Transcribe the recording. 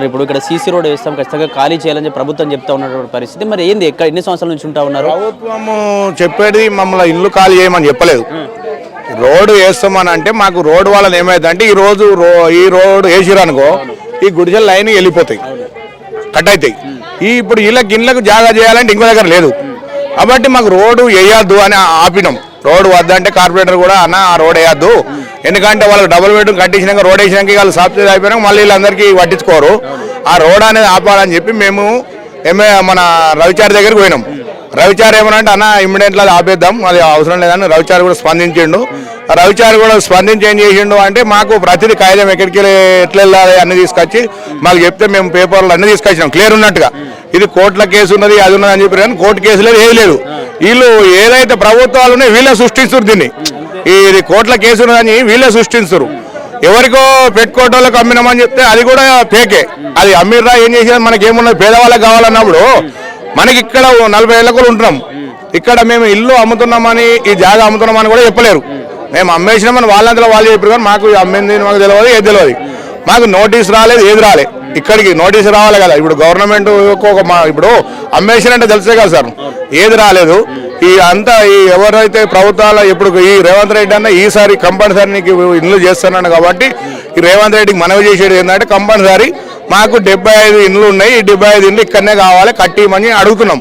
ఇప్పుడు ఇక్కడ CC road వేస్తాం ఖచ్చితంగా ఖాళీ చేయాలని ప్రభుత్వం చెప్తా ఉన్నటువంటి పరిస్థితి. మరి ఏంది ఎన్ని సంవత్సరాల నుంచి ఉంటా ఉన్నారు? ప్రభుత్వము చెప్పేది మమ్మల్ని ఇల్లు ఖాళీ చేయమని చెప్పలేదు. రోడ్డు వేస్తామని అంటే మాకు రోడ్డు వాళ్ళని ఏమైందంటే ఈ రోడ్డు వేసిరనుకో ఈ గుడిసెల లైన్ వెళ్ళిపోతాయి, కట్ అవుతాయి. ఇప్పుడు ఇళ్ళకి జాగా చేయాలంటే ఇంకో దగ్గర లేదు కాబట్టి మాకు రోడ్డు వేయద్దు అని ఆపినాం. రోడ్డు వద్దంటే కార్పొరేటర్ కూడా అన్న ఆ రోడ్ వేయద్దు, ఎందుకంటే వాళ్ళకి డబుల్ బెడ్రూమ్ కట్టించినాక రోడ్ వేసినాక వాళ్ళు సాఫ్ట్వేర్ అయిపోయినాక మళ్ళీ వీళ్ళందరికీ పట్టించుకోరు. ఆ రోడ్ అనేది ఆపాలని చెప్పి మేము మన రవిచారి దగ్గరికి పోయినాం. రవిచారి ఏమనంటే అన్న ఇమ్మీడియట్లీ అది ఆపేద్దాం, అది అవసరం లేదని రవిచారి కూడా స్పందించిండు. రవిచారి కూడా స్పందించి ఏం చేసిండు అంటే మాకు ప్రతిదీ కాగితం ఎక్కడికి ఎట్లా వెళ్ళాలి అన్ని తీసుకొచ్చి మాకు చెప్తే మేము పేపర్లు అన్ని తీసుకొచ్చినాం క్లియర్ ఉన్నట్టుగా. ఇది కోర్టుల కేసు ఉన్నది అది ఉన్నది అని చెప్పి కానీ కోర్టు కేసు లేదు ఏది లేదు. వీళ్ళు ఏదైతే ప్రభుత్వాలు ఉన్నాయో వీళ్ళే సృష్టిస్తారు దీన్ని. ఇది కోర్టుల కేసు ఉన్నదని వీళ్ళే సృష్టిస్తారు. ఎవరికో పెట్టుకోవటాలకు అమ్మినామని చెప్తే అది కూడా ఫేకే. అది అమ్మిర్రా ఏం చేసేది మనకేమున్నది పేదవాళ్ళకి కావాలన్నప్పుడు మనకి ఇక్కడ 40 ఏళ్ళ కూడా ఉంటున్నాం. ఇక్కడ మేము ఇల్లు అమ్ముతున్నామని ఈ జాగా అమ్ముతున్నామని కూడా చెప్పలేరు. మేము అమ్మేసినామని వాళ్ళంతలో వాళ్ళు చెప్పారు కానీ మాకు అమ్మింది మాకు తెలియదు ఏది తెలియదు. మాకు నోటీస్ రాలేదు ఏది రాలేదు. ఇక్కడికి నోటీస్ రావాలి కదా. ఇప్పుడు గవర్నమెంట్ ఇప్పుడు అమ్మేసినంటే తెలిసే కదా సార్, ఏది రాలేదు. ఈ ఎవరైతే ప్రభుత్వాలు ఇప్పుడు ఈ రేవంత్ రెడ్డి అన్న ఈసారి కంపల్సరీ నీకు ఇల్లు చేస్తున్నాను కాబట్టి ఈ రేవంత్ రెడ్డికి మనవి చేసేది ఏంటంటే కంపల్సరీ మాకు 75 ఇండ్లు ఉన్నాయి, ఈ 75 ఇండ్లు ఇక్కడనే కావాలి కట్టిమని అడుగుతున్నాం.